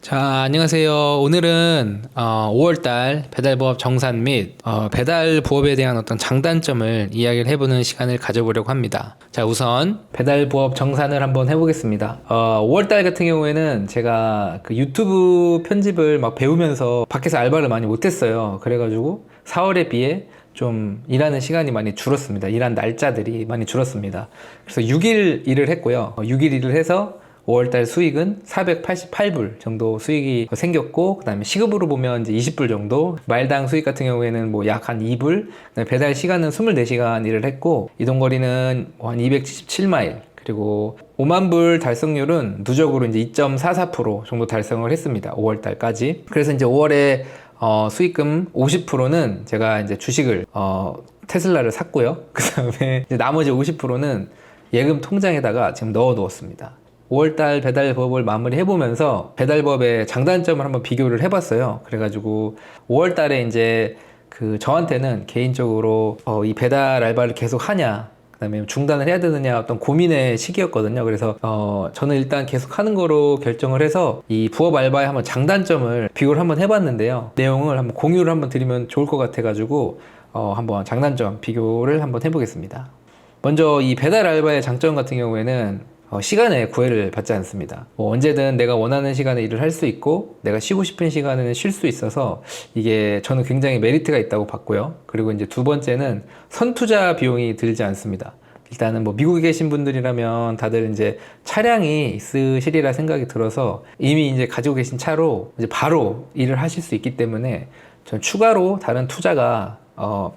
자, 안녕하세요. 오늘은 5월달 배달부업 정산 및 배달 부업에 대한 어떤 장단점을 이야기를 해보는 시간을 가져보려고 합니다. 자, 우선 배달 부업 정산을 한번 해보겠습니다. 5월달 같은 경우에는 제가 그 유튜브 편집을 막 배우면서 밖에서 알바를 많이 못했어요. 그래가지고 4월에 비해 좀 일하는 시간이 많이 줄었습니다. 일한 날짜들이 많이 줄었습니다. 그래서 6일 일을 했고요. 6일 일을 해서 5월달 수익은 488불 정도 수익이 생겼고, 그 다음에 시급으로 보면 이제 20불 정도, 말당 수익 같은 경우에는 뭐 약 한 2불, 배달 시간은 24시간 일을 했고, 이동거리는 한 277마일, 그리고 5만 불 달성률은 누적으로 이제 2.44% 정도 달성을 했습니다. 5월달까지. 그래서 이제 5월에 수익금 50%는 제가 이제 주식을 테슬라를 샀고요. 그 다음에 나머지 50%는 예금 통장에다가 지금 넣어 두었습니다. 5월달 배달법을 마무리해보면서 배달법의 장단점을 한번 비교를 해봤어요. 그래가지고 5월달에 이제 그 저한테는 개인적으로 이 배달 알바를 계속 하냐, 그 다음에 중단을 해야 되느냐 어떤 고민의 시기였거든요. 그래서 저는 일단 계속 하는 거로 결정을 해서 이 부업 알바의 한번 장단점을 비교를 한번 해봤는데요. 내용을 한번 공유를 한번 드리면 좋을 것 같아가지고 한번 장단점 비교를 한번 해보겠습니다. 먼저 이 배달 알바의 장점 같은 경우에는 시간에 구애를 받지 않습니다. 언제든 내가 원하는 시간에 일을 할 수 있고 내가 쉬고 싶은 시간에는 쉴 수 있어서 이게 저는 굉장히 메리트가 있다고 봤고요. 그리고 이제 두 번째는 선투자 비용이 들지 않습니다. 일단은 뭐 미국에 계신 분들이라면 다들 이제 차량이 있으시리라 생각이 들어서 이미 이제 가지고 계신 차로 이제 바로 일을 하실 수 있기 때문에 전 추가로 다른 투자가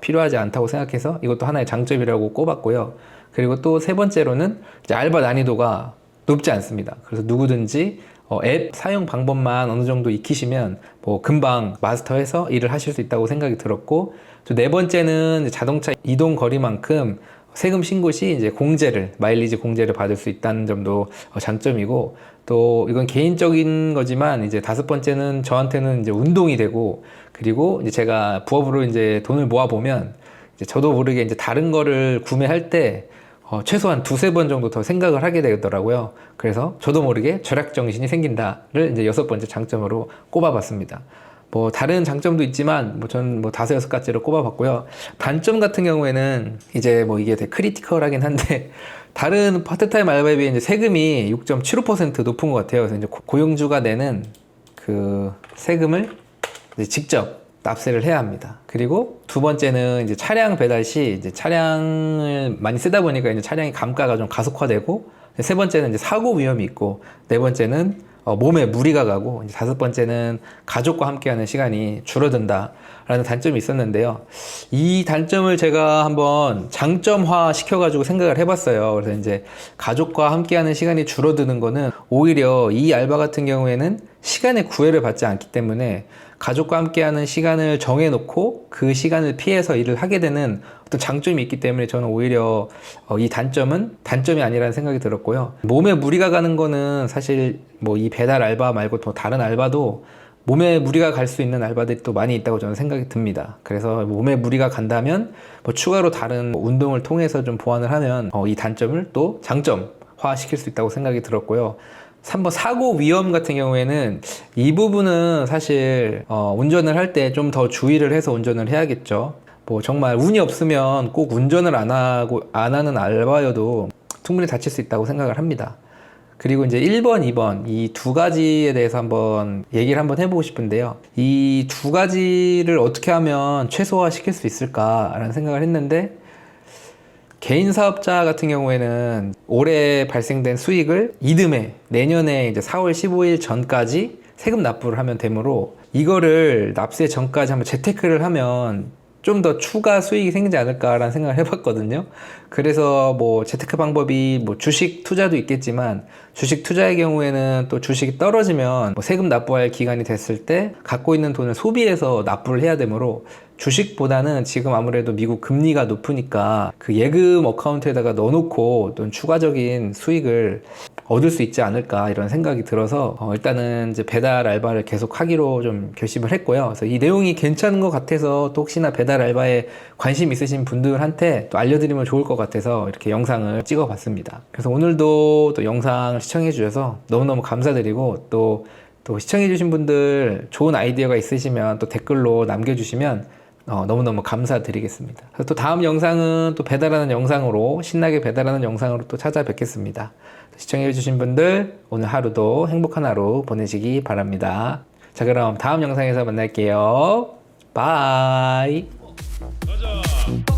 필요하지 않다고 생각해서 이것도 하나의 장점이라고 꼽았고요. 그리고 또 세 번째로는 이제 알바 난이도가 높지 않습니다. 그래서 누구든지 앱 사용 방법만 어느 정도 익히시면 뭐 금방 마스터해서 일을 하실 수 있다고 생각이 들었고, 또 네 번째는 자동차 이동 거리만큼 세금 신고 시 이제 마일리지 공제를 받을 수 있다는 점도 장점이고, 또 이건 개인적인 거지만 이제 다섯 번째는 저한테는 이제 운동이 되고, 그리고 이제 제가 부업으로 이제 돈을 모아 보면 이제 저도 모르게 이제 다른 거를 구매할 때 최소한 두세 번 정도 더 생각을 하게 되더라고요. 그래서 저도 모르게 절약 정신이 생긴다를 이제 여섯 번째 장점으로 꼽아봤습니다. 뭐 다른 장점도 있지만 뭐 저는 뭐 다섯 여섯 가지로 꼽아봤고요. 단점 같은 경우에는 이제 뭐 이게 되게 크리티컬하긴 한데 다른 파트타임 알바에 비해 이제 세금이 6.75% 높은 것 같아요. 그래서 이제 고용주가 내는 그 세금을 이제 직접 납세를 해야 합니다. 그리고 두 번째는 이제 차량 배달 시 이제 차량을 많이 쓰다 보니까 이제 차량의 감가가 좀 가속화되고, 세 번째는 이제 사고 위험이 있고, 네 번째는 몸에 무리가 가고, 이제 다섯 번째는 가족과 함께하는 시간이 줄어든다라는 단점이 있었는데요. 이 단점을 제가 한번 장점화 시켜가지고 생각을 해봤어요. 그래서 이제 가족과 함께하는 시간이 줄어드는 거는 오히려 이 알바 같은 경우에는 시간의 구애를 받지 않기 때문에 가족과 함께하는 시간을 정해놓고 그 시간을 피해서 일을 하게 되는 어떤 장점이 있기 때문에 저는 오히려 이 단점은 단점이 아니라는 생각이 들었고요. 몸에 무리가 가는 거는 사실 뭐 이 배달 알바 말고 또 다른 알바도 몸에 무리가 갈 수 있는 알바들이 또 많이 있다고 저는 생각이 듭니다. 그래서 몸에 무리가 간다면 뭐 추가로 다른 운동을 통해서 좀 보완을 하면 이 단점을 또 장점화 시킬 수 있다고 생각이 들었고요. 3번 사고 위험 같은 경우에는 이 부분은 사실 운전을 할 때 좀 더 주의를 해서 운전을 해야겠죠. 뭐 정말 운이 없으면 꼭 운전을 안 하는 알바여도 충분히 다칠 수 있다고 생각을 합니다. 그리고 이제 1번, 2번 이 두 가지에 대해서 한번 얘기를 한번 해보고 싶은데요. 이 두 가지를 어떻게 하면 최소화 시킬 수 있을까라는 생각을 했는데, 개인 사업자 같은 경우에는 올해 발생된 수익을 이듬해 내년에 이제 4월 15일 전까지 세금 납부를 하면 되므로 이거를 납세 전까지 한번 재테크를 하면 좀 더 추가 수익이 생기지 않을까라는 생각을 해봤거든요. 그래서 뭐 재테크 방법이 뭐 주식 투자도 있겠지만, 주식 투자의 경우에는 또 주식이 떨어지면 뭐 세금 납부할 기간이 됐을 때 갖고 있는 돈을 소비해서 납부를 해야 되므로 주식보다는 지금 아무래도 미국 금리가 높으니까 그 예금 어카운트에다가 넣어놓고 또 추가적인 수익을 얻을 수 있지 않을까 이런 생각이 들어서 일단은 이제 배달 알바를 계속 하기로 좀 결심을 했고요. 그래서 이 내용이 괜찮은 것 같아서 또 혹시나 배달 알바에 관심 있으신 분들한테 또 알려드리면 좋을 것 같아서 이렇게 영상을 찍어 봤습니다. 그래서 오늘도 또 영상을 시청해 주셔서 너무너무 감사드리고, 또 또 시청해주신 분들 좋은 아이디어가 있으시면 또 댓글로 남겨주시면 너무너무 감사드리겠습니다. 또 다음 영상은 또 배달하는 영상으로 신나게 배달하는 영상으로 또 찾아뵙겠습니다. 시청해주신 분들 오늘 하루도 행복한 하루 보내시기 바랍니다. 자, 그럼 다음 영상에서 만날게요. 바이. 가자.